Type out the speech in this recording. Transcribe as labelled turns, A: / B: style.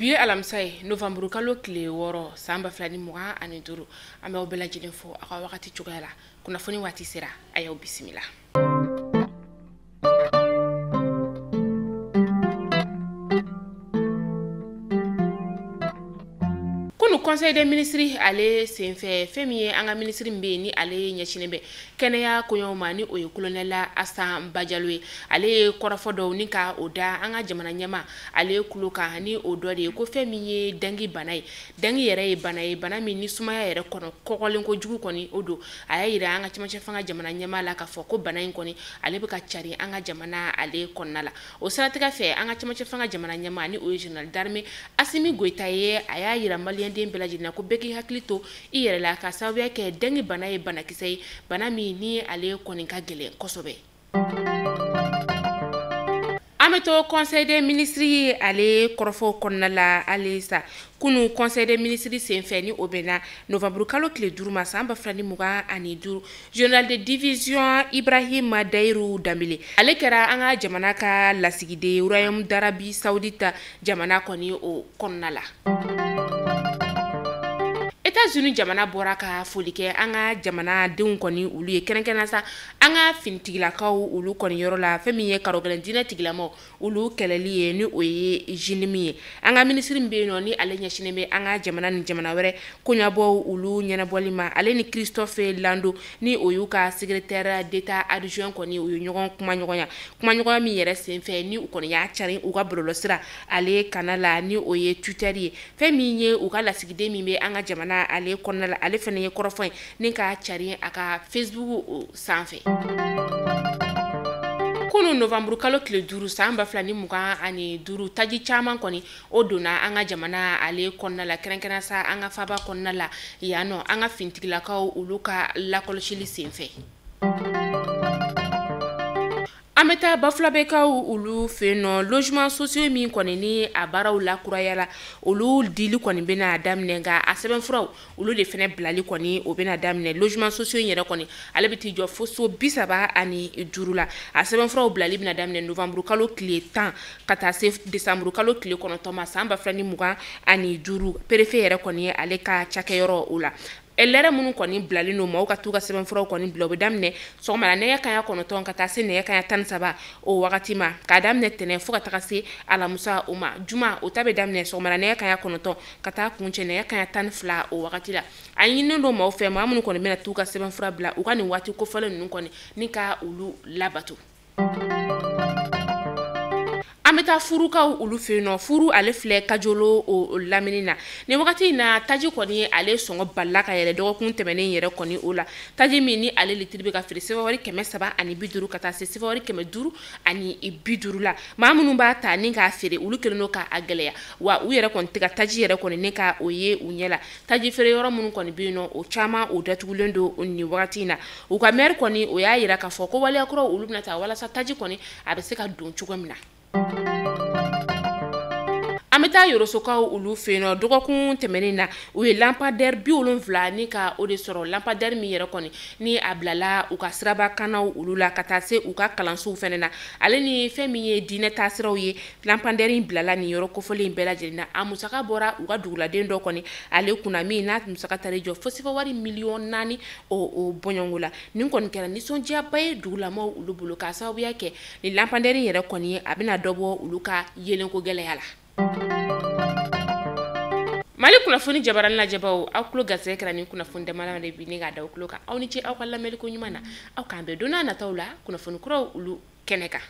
A: Bi alamsay November kalo kile woro samba flani muga ani duru ame obela jidenfo aka wakati chugala kuna foni wati sera ayaw bismillah. Conseil des ministres ale senfɛ fɛn min ye an ka ministre be ni ale ɲɛsinen bɛ kɛnɛya koɲɛw ma ni o ye colonel Asan Bajalo ye ale ye kɔrɔfɔ dɔw ni ka o da an ka jamana ɲɛma ale kulo kan ni o dɔ de ye ko fɛn min ye dengue bana ye dengue yɛrɛ ye bana min ni sumaya yɛrɛ kɔnɔ kɔgɔlen ko jugu kɔni o do a y'a yira an ka cɛmancɛ fanga jamana ɲɛma la ka fɔ ko bana in kɔni ale bɛ ka cari an ka jamana ale kɔnɔna la o siratigɛ fɛ an ka cɛmancɛ fanga jamana ɲɛma ni o ye général d'armée Asimi Goita ye a y'a yira malien den bɛɛ lajɛlen ko bɛɛ k'i hakili to I yɛrɛ la ka sababuya kɛ dengue bana ye banakisɛ ye bana min ni ale kɔni ka gɛlɛn kosɛbɛ. Ameto conseil des ministres ale kɔrɔfɔ kɔnɔna la alisa kunu conseil des ministres senfɛ ni o bɛna novembre kalo tile 5 ma san 2025 général de division Ibrahima Dairu Dambele ale kɛra an ka jamana ka lasigide royaume d'Arabie Saoudite jamana kɔni o kɔnɔna la. États-Unis jamana bɔra ka foli kɛ an ka jamana denw kɔni ulu ye kɛrɛnkɛrɛnnen sa an ka finitigilakaw ulu kɔni yɔrɔ la fɛn min ye karogɛlɛn diinɛ tigilamaw ulu kɛlɛli ye ni o ye jinimi ye an ka ministre be yen nɔ ni ale ɲɛsinen bɛ an ka jamana ni jamana wɛrɛ koɲabɔ ulu ɲɛnabɔli ma ale ni Christophe Lando ni o y'u ka secrétaire d'état adjoint kɔni o ye ɲɔgɔn kumaɲɔgɔnya min yɛrɛ senfɛ ni u kɔni y'a cari u ka bɔlɔlɔsira ale kana la ni o ye Twitter ye fɛn min ye u ka lasigiden min bɛ an ka jamana ale kɔnɔna la ale fɛnɛ ye kɔrɔfɔ ye ni ka cari a ka Facebook sanfɛ. Kunu novembre kalo tile 5 san 2025 taji caman kɔni o donna an ka jamana ale kɔnɔna la kɛrɛnkɛrɛnnen sa an ka faba kɔnɔna la yanɔ an ka finitigilakaw olu ka lakɔlɔsili senfɛ. Ameta bafulabekaw ulu feno logement sociaux min kɔni ni a baaraw la kurayala olu dili kɔni bena daminɛ nga a sɛbɛnfuraw olu de fɛnɛ bilali kɔni o bena daminɛ logement sociaux yɛrɛ kɔni ale bɛ t'i jɔ fo so 35 la a sɛbɛnfuraw bilali bena daminɛ novembre kalo tile 10 ka taa se décembre kalo tile 9 ma san 2025 préfet yɛrɛ kɔni ale ka cakɛyɔrɔ o la elere munun kɔni bilali no ma o ka tu ka sɛbɛnfuraw kɔni bila o bɛ daminɛ sɔgɔmada nɛgɛ kanɲɛ 9 ka taa se nɛgɛ kanɲɛ 13 o wagati ma k'a daminɛ tɛnɛ fo ka taga se alamusa o ma juma o ta bɛ daminɛ sɔgɔmada nɛgɛ kanɲɛ 9 ka taa kuncɛ nɛgɛ kanɲɛ 12 o wagati la a ɲininen do maaw fɛ maa minnu kɔni bɛna tu ka sɛbɛnfura bila u ka nin waati kofɔlen ninnu kɔni ni ka olu labato. Ameta furukaw ulu feno furu ale filɛ kajolo o lamini na ni wakati na taji kɔni ale sɔngɔ balla ka yɛrɛ dɔgɔkun tɛmɛnen yɛrɛ kɔni o la taji min ni ale litiri bɛ ka feere sɛbɛwari 350 ka taa se sɛbɛwari 550 la maa minnu b'a ta ni k'a feere ulu kelen do ka a gɛlɛya wa u yɛrɛ kɔni tɛ ka taji yɛrɛ kɔni ni ka o ye u ɲɛ la taji feere yɔrɔ minnu kɔni bɛ yen nɔ o caman o datugulen do ni wagati na u ka maire kɔni o y'a yira k'a fɔ ko waliyakuraw olu bɛna taa walasa taji kɔni a bɛ se ka don cogo min na. Ameta yorosokaw ulu feno dɔgɔkun tɛmɛnen na u ye lampadaire 70 ni ka o de sɔrɔ lampadaire min yɛrɛ kɔni ni a bilala u ka siraba kanaw ulu la ka taa se u ka kalansow fɛnɛ na ale ni fɛn min ye diinɛ taasiraw ye lampadaire in bilala ni yɔrɔ kofɔlen bɛɛ lajɛlen na a musaka bɔra u ka duguladen dɔ kɔni ale kunna min n'a musaka tari jɔ fo sɛbɛwari 4 o bɔɲɔngo la nin kɔni kɛra nisɔndiyaba ye dugulamaw ulu bolo k'a sababuya kɛ ni lampadaire in yɛrɛ kɔni a bɛna dɔ bɔ ulu ka yelenko gɛlɛya la. Mali kunnafoni jabarani lajɛbaw aw kulo gazɛ kɛra ni kunnafoni damala de bi ni ka da aw kulo kan aw ni ce aw ka lamɛnliko ɲuman na aw k'an bɛn don n'a nataw la kunnafoni kuraw ulu kɛnɛ kan.